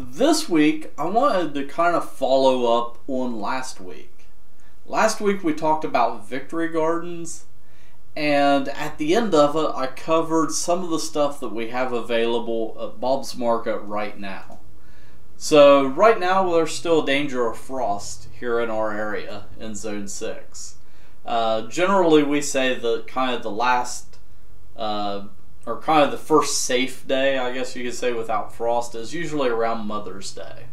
This week, I wanted to kind of follow up on last week. Last week we talked about victory gardens, and at the end of it, I covered some of the stuff that we have available at Bob's Market right now. So right now, there's still a danger of frost here in our area in Zone 6. Generally, we say that kind of the last, or kind of the first safe day, I guess you could say, without frost is usually around Mother's Day.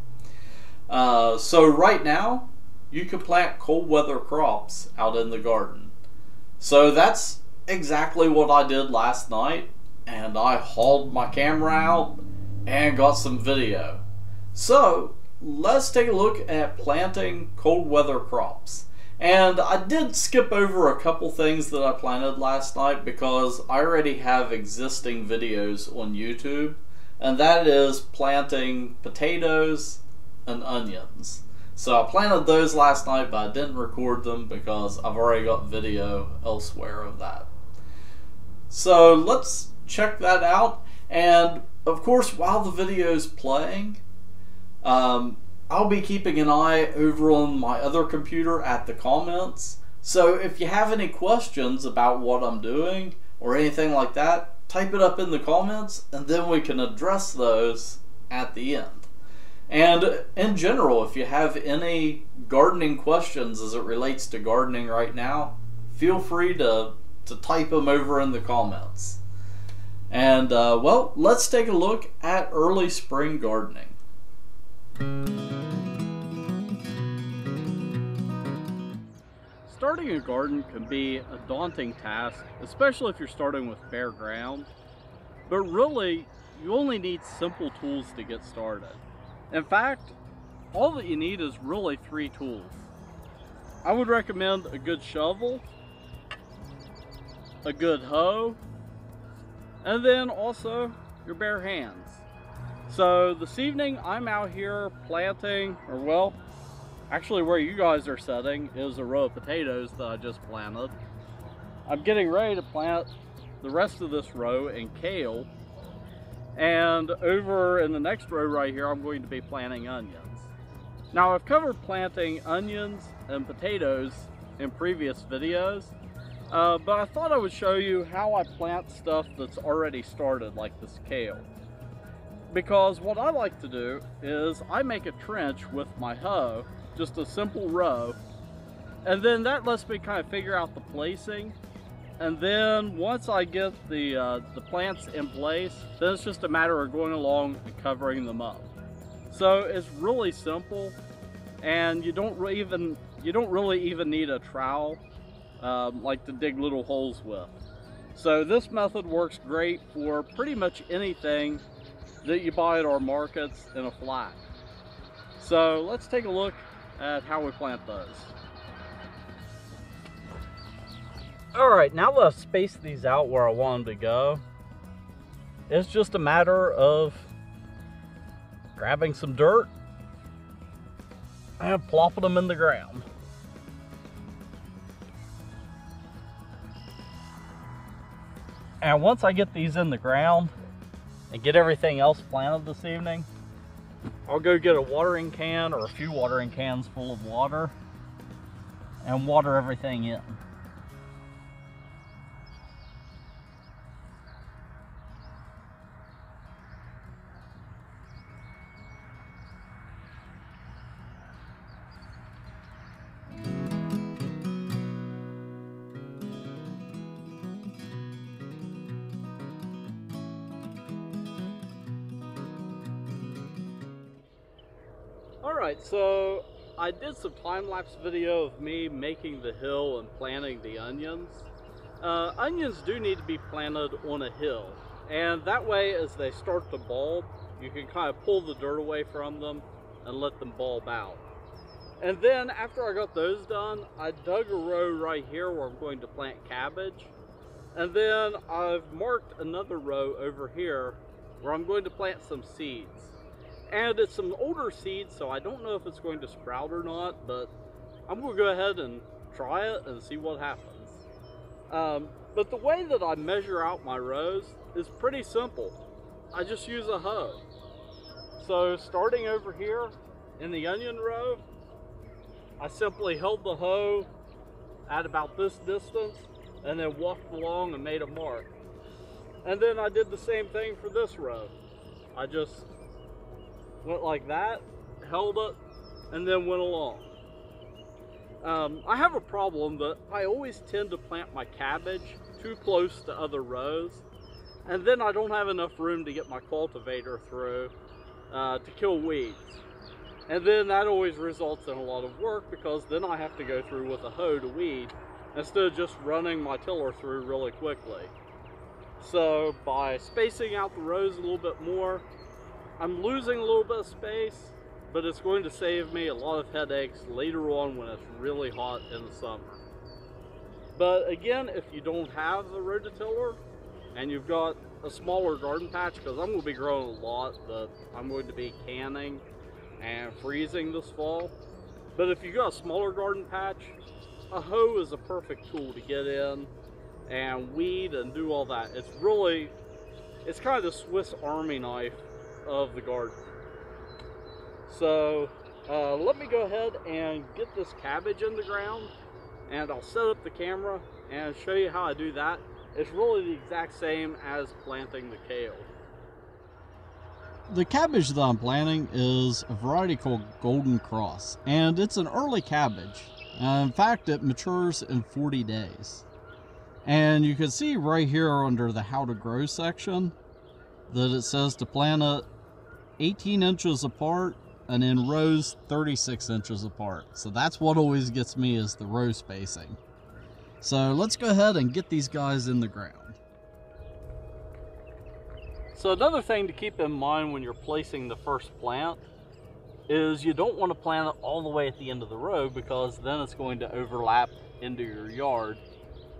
So right now, you can plant cold weather crops out in the garden. So that's exactly what I did last night, and I hauled my camera out and got some video. So let's take a look at planting cold weather crops. And I did skip over a couple things that I planted last night because I already have existing videos on YouTube, and that is planting potatoes and onions. So I planted those last night, but I didn't record them because I've already got video elsewhere of that. So let's check that out, and of course while the video is playing, I'll be keeping an eye over on my other computer at the comments. So if you have any questions about what I'm doing or anything like that, type it up in the comments and then we can address those at the end. And in general, if you have any gardening questions as it relates to gardening right now, feel free to type them over in the comments. And well, let's take a look at early spring gardening. Starting a garden can be a daunting task, especially if you're starting with bare ground. But really, you only need simple tools to get started. In fact, all that you need is really 3 tools. I would recommend a good shovel, a good hoe, and then also your bare hands. So this evening I'm out here planting, or well, actually where you guys are sitting is a row of potatoes that I just planted. I'm getting ready to plant the rest of this row in kale, and over in the next row right here I'm going to be planting onions. Now I've covered planting onions and potatoes in previous videos, but I thought I would show you how I plant stuff that's already started, like this kale. Because what I like to do is I make a trench with my hoe, just a simple row, and then that lets me kind of figure out the placing. And then once I get the plants in place, then it's just a matter of going along and covering them up. So it's really simple, and you don't really even need a trowel like to dig little holes with. So this method works great for pretty much anything that you buy at our markets in a flat. So let's take a look at how we plant those. Alright, now that I've spaced these out where I want them to go, it's just a matter of grabbing some dirt and plopping them in the ground. And once I get these in the ground and get everything else planted this evening, I'll go get a watering can or a few watering cans full of water and water everything in. Alright, so I did some time-lapse video of me making the hill and planting the onions. Onions do need to be planted on a hill, and that way as they start to bulb, you can kind of pull the dirt away from them and let them bulb out. And then after I got those done, I dug a row right here where I'm going to plant cabbage. And then I've marked another row over here where I'm going to plant some seeds. And it's some older seeds, so I don't know if it's going to sprout or not, but I'm going to go ahead and try it and see what happens. But the way that I measure out my rows is pretty simple. I just use a hoe. So starting over here in the onion row, I simply held the hoe at about this distance and then walked along and made a mark. And then I did the same thing for this row. I just went like that, held it, and then went along. I have a problem that I always tend to plant my cabbage too close to other rows, and then I don't have enough room to get my cultivator through to kill weeds. And then that always results in a lot of work, because then I have to go through with a hoe to weed instead of just running my tiller through really quickly. So by spacing out the rows a little bit more, I'm losing a little bit of space, but it's going to save me a lot of headaches later on when it's really hot in the summer. But again, if you don't have a rototiller and you've got a smaller garden patch, because I'm going to be growing a lot that I'm going to be canning and freezing this fall. But if you've got a smaller garden patch, a hoe is a perfect tool to get in and weed and do all that. It's kind of the Swiss Army knife of the garden. So let me go ahead and get this cabbage in the ground, and I'll set up the camera and show you how I do that. It's really the exact same as planting the kale. The cabbage that I'm planting is a variety called Golden Cross, and it's an early cabbage. In fact, it matures in 40 days. And you can see right here under the how to grow section that it says to plant it 18 inches apart and in rows 36 inches apart. So that's what always gets me, is the row spacing. So let's go ahead and get these guys in the ground. So another thing to keep in mind when you're placing the first plant is you don't want to plant it all the way at the end of the row, because then it's going to overlap into your yard.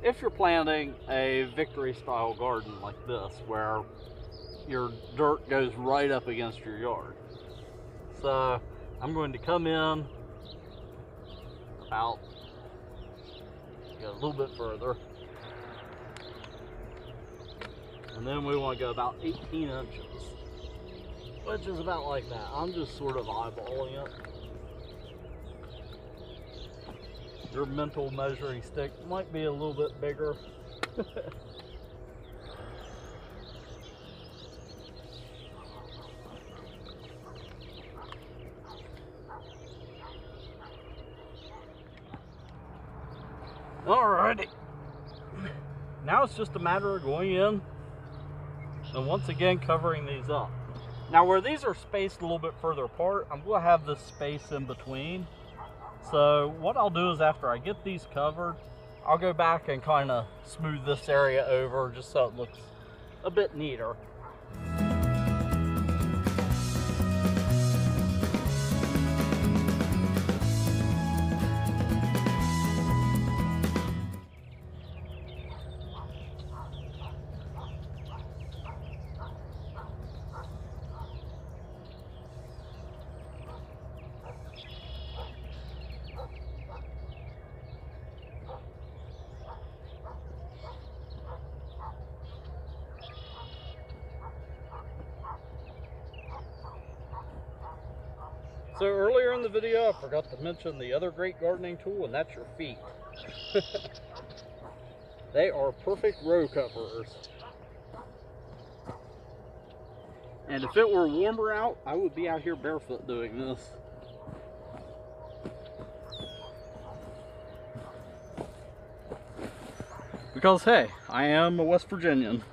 If you're planting a victory style garden like this, where your dirt goes right up against your yard. So I'm going to come in about, go a little bit further, and then we want to go about 18 inches, which is about like that. I'm just sort of eyeballing it. Your mental measuring stick might be a little bit bigger. Alrighty, now it's just a matter of going in and once again covering these up. Now where these are spaced a little bit further apart, I'm going to have this space in between. So what I'll do is, after I get these covered, I'll go back and kind of smooth this area over just so it looks a bit neater. So earlier in the video, I forgot to mention the other great gardening tool, and that's your feet. They are perfect row coverers. And if it were warmer out, I would be out here barefoot doing this. Because hey, I am a West Virginian.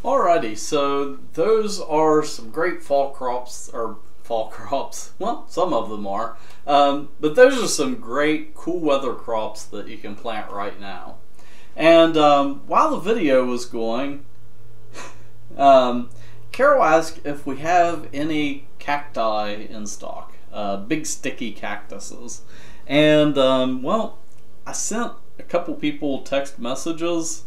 Alrighty, so those are some great fall crops, well, some of them are, but those are some great cool weather crops that you can plant right now. And while the video was going, Carol asked if we have any cacti in stock, big sticky cactuses. And well, I sent a couple people text messages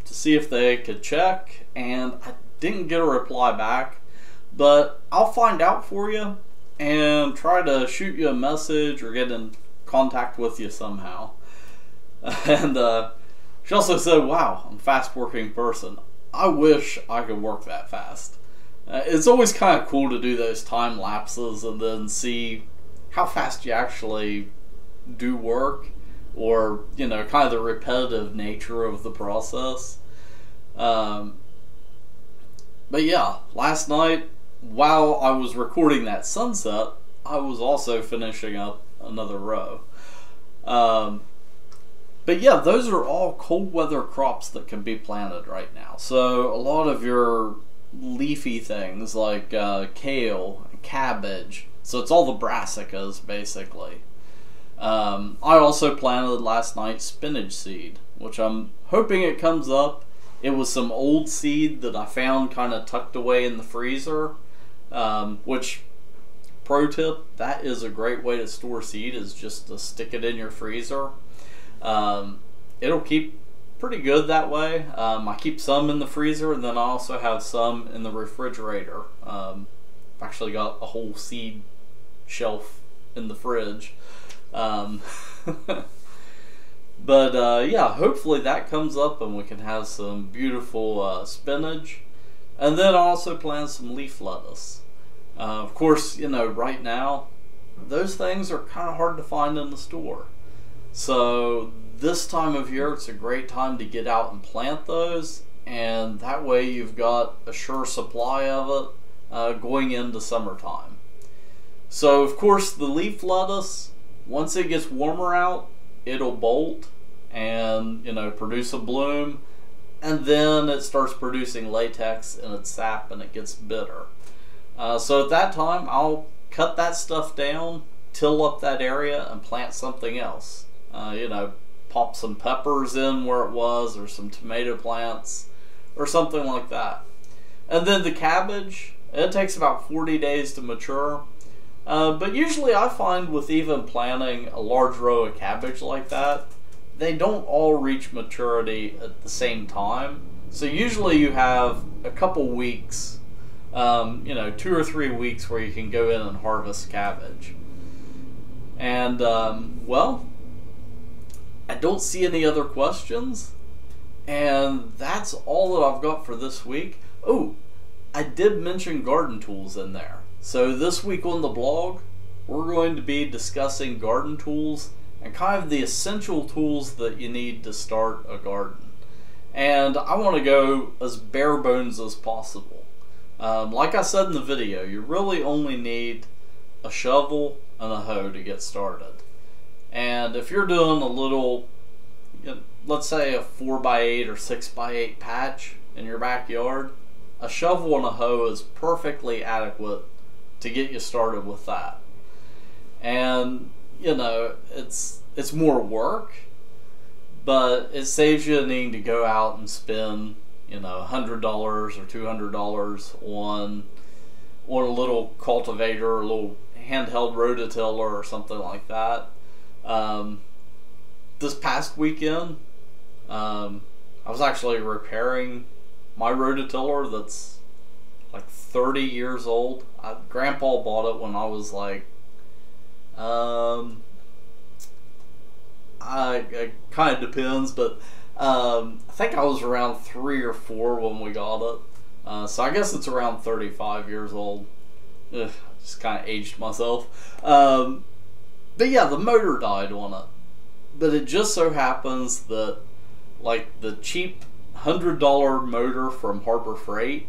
to see if they could check, and I didn't get a reply back, but I'll find out for you and try to shoot you a message or get in contact with you somehow. And she also said, wow, I'm a fast working person. I wish I could work that fast. It's always kind of cool to do those time lapses and then see how fast you actually do work, or, you know, kind of the repetitive nature of the process. But yeah, last night, while I was recording that sunset, I was also finishing up another row. But yeah, those are all cold weather crops that can be planted right now. So a lot of your leafy things like kale, cabbage, so it's all the brassicas basically. I also planted last night spinach seed, which I'm hoping it comes up. It was some old seed that I found kind of tucked away in the freezer, which, pro tip, that is a great way to store seed, is just to stick it in your freezer. It'll keep pretty good that way. I keep some in the freezer, and then I also have some in the refrigerator. I've actually got a whole seed shelf in the fridge. But yeah, hopefully that comes up and we can have some beautiful spinach. And then I also plant some leaf lettuce. Of course, you know, right now, those things are kind of hard to find in the store. So this time of year, it's a great time to get out and plant those, and that way you've got a sure supply of it going into summertime. So of course the leaf lettuce, once it gets warmer out, it'll bolt and, you know, produce a bloom, and then it starts producing latex and its sap and it gets bitter. So at that time I'll cut that stuff down, till up that area, and plant something else. You know, pop some peppers in where it was, or some tomato plants, or something like that. And then the cabbage, it takes about 40 days to mature. But usually I find with even planting a large row of cabbage like that, they don't all reach maturity at the same time. So usually you have a couple weeks, you know, 2 or 3 weeks where you can go in and harvest cabbage. And, well, I don't see any other questions, and that's all that I've got for this week. Oh, I did mention garden tools in there. So this week on the blog, we're going to be discussing garden tools and kind of the essential tools that you need to start a garden. And I want to go as bare bones as possible. Like I said in the video, you really only need a shovel and a hoe to get started. And if you're doing a little, you know, let's say a 4x8 or 6x8 patch in your backyard, a shovel and a hoe is perfectly adequate to get you started with that. And, you know, it's more work, but it saves you needing to go out and spend, you know, $100 or $200 on a little cultivator, or a little handheld rototiller or something like that. This past weekend, I was actually repairing my rototiller that's like 30 years old. Grandpa bought it when I was like, it kind of depends, but I think I was around 3 or 4 when we got it. So I guess it's around 35 years old. Ugh, I just kind of aged myself. But yeah, the motor died on it. But it just so happens that, like, the cheap $100 motor from Harbor Freight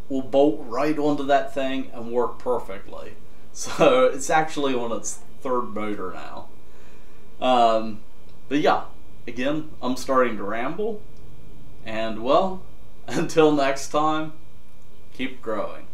will bolt right onto that thing and work perfectly. So it's actually on its 3rd motor now. But yeah, again, I'm starting to ramble. And well, until next time, keep growing.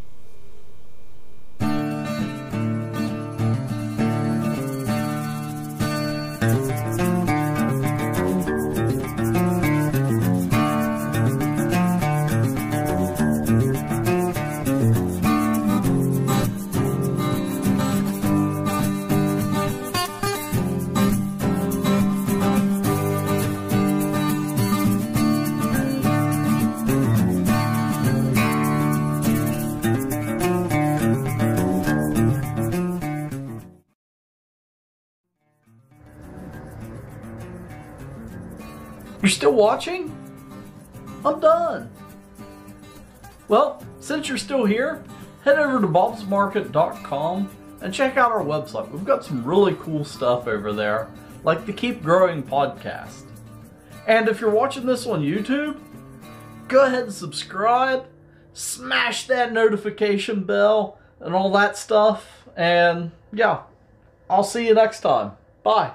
You're still watching? I'm done. Well, since you're still here, head over to bobsmarket.com and check out our website. We've got some really cool stuff over there, like the Keep Growing podcast. And if you're watching this on YouTube, go ahead and subscribe, smash that notification bell, and all that stuff. And yeah, I'll see you next time. Bye.